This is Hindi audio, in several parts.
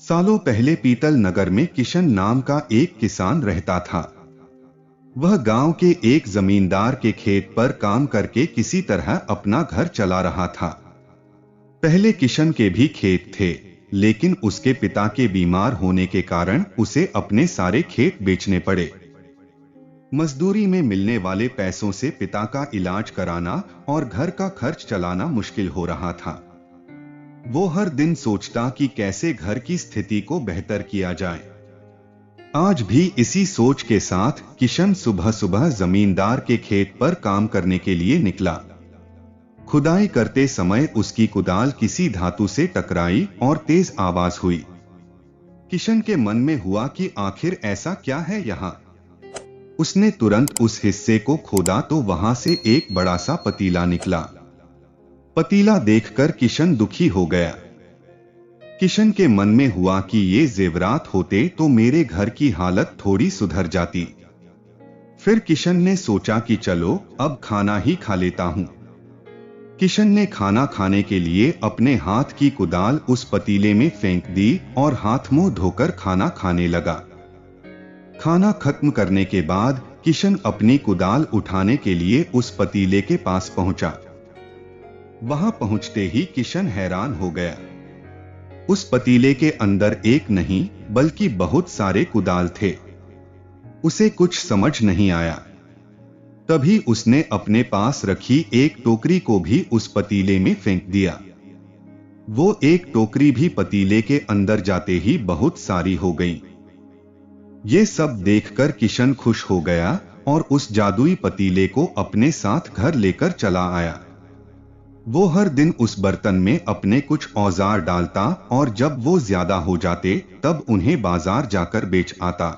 सालों पहले पीतल नगर में किशन नाम का एक किसान रहता था। वह गांव के एक जमींदार के खेत पर काम करके किसी तरह अपना घर चला रहा था। पहले किशन के भी खेत थे, लेकिन उसके पिता के बीमार होने के कारण उसे अपने सारे खेत बेचने पड़े। मजदूरी में मिलने वाले पैसों से पिता का इलाज कराना और घर का खर्च चलाना मुश्किल हो रहा था। वो हर दिन सोचता कि कैसे घर की स्थिति को बेहतर किया जाए। आज भी इसी सोच के साथ किशन सुबह सुबह जमींदार के खेत पर काम करने के लिए निकला। खुदाई करते समय उसकी कुदाल किसी धातु से टकराई और तेज आवाज हुई। किशन के मन में हुआ कि आखिर ऐसा क्या है यहाँ। उसने तुरंत उस हिस्से को खोदा तो वहां से एक बड़ा सा पतीला निकला। पतीला देखकर किशन दुखी हो गया। किशन के मन में हुआ कि ये जेवरात होते तो मेरे घर की हालत थोड़ी सुधर जाती। फिर किशन ने सोचा कि चलो अब खाना ही खा लेता हूं। किशन ने खाना खाने के लिए अपने हाथ की कुदाल उस पतीले में फेंक दी और हाथ मुंह धोकर खाना खाने लगा। खाना खत्म करने के बाद किशन अपनी कुदाल उठाने के लिए उस पतीले के पास पहुंचा। वहां पहुंचते ही किशन हैरान हो गया। उस पतीले के अंदर एक नहीं बल्कि बहुत सारे कुदाल थे। उसे कुछ समझ नहीं आया। तभी उसने अपने पास रखी एक टोकरी को भी उस पतीले में फेंक दिया। वो एक टोकरी भी पतीले के अंदर जाते ही बहुत सारी हो गई। ये सब देखकर किशन खुश हो गया और उस जादुई पतीले को अपने साथ घर लेकर चला आया। वो हर दिन उस बर्तन में अपने कुछ औजार डालता और जब वो ज्यादा हो जाते तब उन्हें बाजार जाकर बेच आता।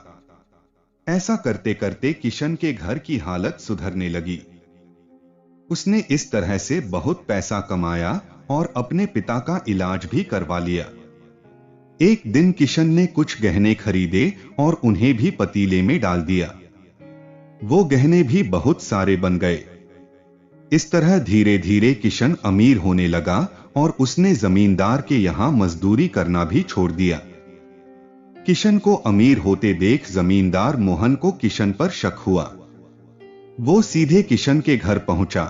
ऐसा करते करते किशन के घर की हालत सुधरने लगी। उसने इस तरह से बहुत पैसा कमाया और अपने पिता का इलाज भी करवा लिया। एक दिन किशन ने कुछ गहने खरीदे और उन्हें भी पतीले में डाल दिया। वो गहने भी बहुत सारे बन गए। इस तरह धीरे धीरे किशन अमीर होने लगा और उसने जमींदार के यहां मजदूरी करना भी छोड़ दिया। किशन को अमीर होते देख जमींदार मोहन को किशन पर शक हुआ। वो सीधे किशन के घर पहुंचा।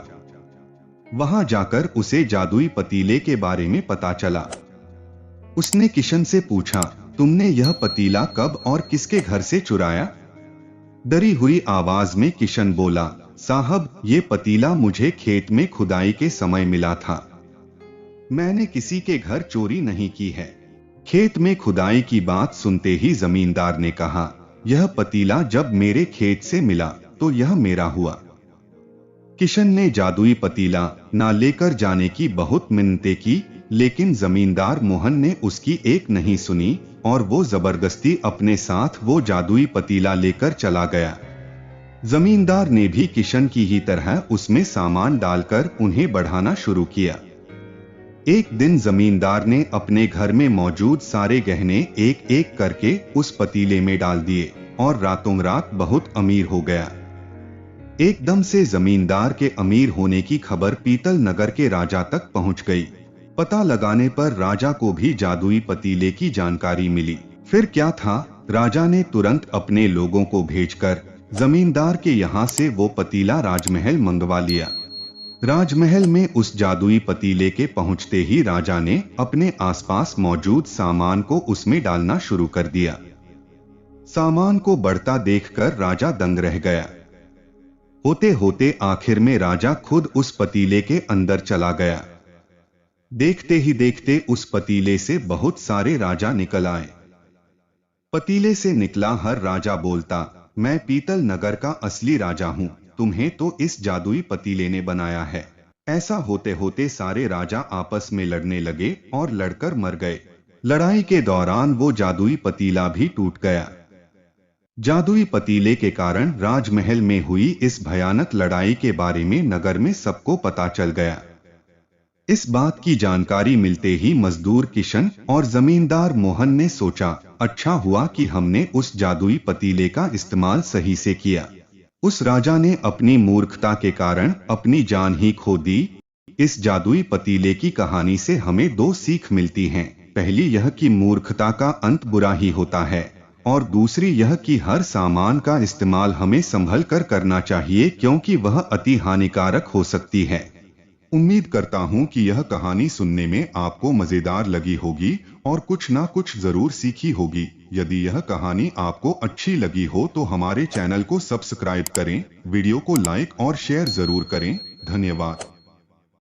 वहां जाकर उसे जादुई पतीले के बारे में पता चला। उसने किशन से पूछा, तुमने यह पतीला कब और किसके घर से चुराया? डरी हुई आवाज में किशन बोला, साहब, ये पतीला मुझे खेत में खुदाई के समय मिला था। मैंने किसी के घर चोरी नहीं की है। खेत में खुदाई की बात सुनते ही जमींदार ने कहा, यह पतीला जब मेरे खेत से मिला तो यह मेरा हुआ। किशन ने जादुई पतीला ना लेकर जाने की बहुत मिन्नतें की, लेकिन जमींदार मोहन ने उसकी एक नहीं सुनी और वो जबरदस्ती अपने साथ वो जादुई पतीला लेकर चला गया। जमींदार ने भी किशन की ही तरह उसमें सामान डालकर उन्हें बढ़ाना शुरू किया। एक दिन जमींदार ने अपने घर में मौजूद सारे गहने एक एक करके उस पतीले में डाल दिए और रातों रात बहुत अमीर हो गया। एकदम से जमींदार के अमीर होने की खबर पीतल नगर के राजा तक पहुंच गई। पता लगाने पर राजा को भी जादुई पतीले की जानकारी मिली। फिर क्या था, राजा ने तुरंत अपने लोगों को भेजकर जमींदार के यहाँ से वो पतीला राजमहल मंगवा लिया। राजमहल में उस जादुई पतीले के पहुंचते ही राजा ने अपने आसपास मौजूद सामान को उसमें डालना शुरू कर दिया। सामान को बढ़ता देखकर राजा दंग रह गया। होते होते आखिर में राजा खुद उस पतीले के अंदर चला गया। देखते ही देखते उस पतीले से बहुत सारे राजा निकल आए। पतीले से निकला हर राजा बोलता, मैं पीतल नगर का असली राजा हूं, तुम्हें तो इस जादुई पतीले ने बनाया है। ऐसा होते होते सारे राजा आपस में लड़ने लगे और लड़कर मर गए। लड़ाई के दौरान वो जादुई पतीला भी टूट गया। जादुई पतीले के कारण राजमहल में हुई इस भयानक लड़ाई के बारे में नगर में सबको पता चल गया। इस बात की जानकारी मिलते ही मजदूर किशन और जमींदार मोहन ने सोचा, अच्छा हुआ कि हमने उस जादुई पतीले का इस्तेमाल सही से किया। उस राजा ने अपनी मूर्खता के कारण अपनी जान ही खो दी। इस जादुई पतीले की कहानी से हमें दो सीख मिलती हैं। पहली यह कि मूर्खता का अंत बुरा ही होता है, और दूसरी यह कि हर सामान का इस्तेमाल हमें संभल कर करना चाहिए क्योंकि वह अति हानिकारक हो सकती है। उम्मीद करता हूँ कि यह कहानी सुनने में आपको मजेदार लगी होगी और कुछ ना कुछ जरूर सीखी होगी। यदि यह कहानी आपको अच्छी लगी हो तो हमारे चैनल को सब्सक्राइब करें, वीडियो को लाइक और शेयर जरूर करें। धन्यवाद।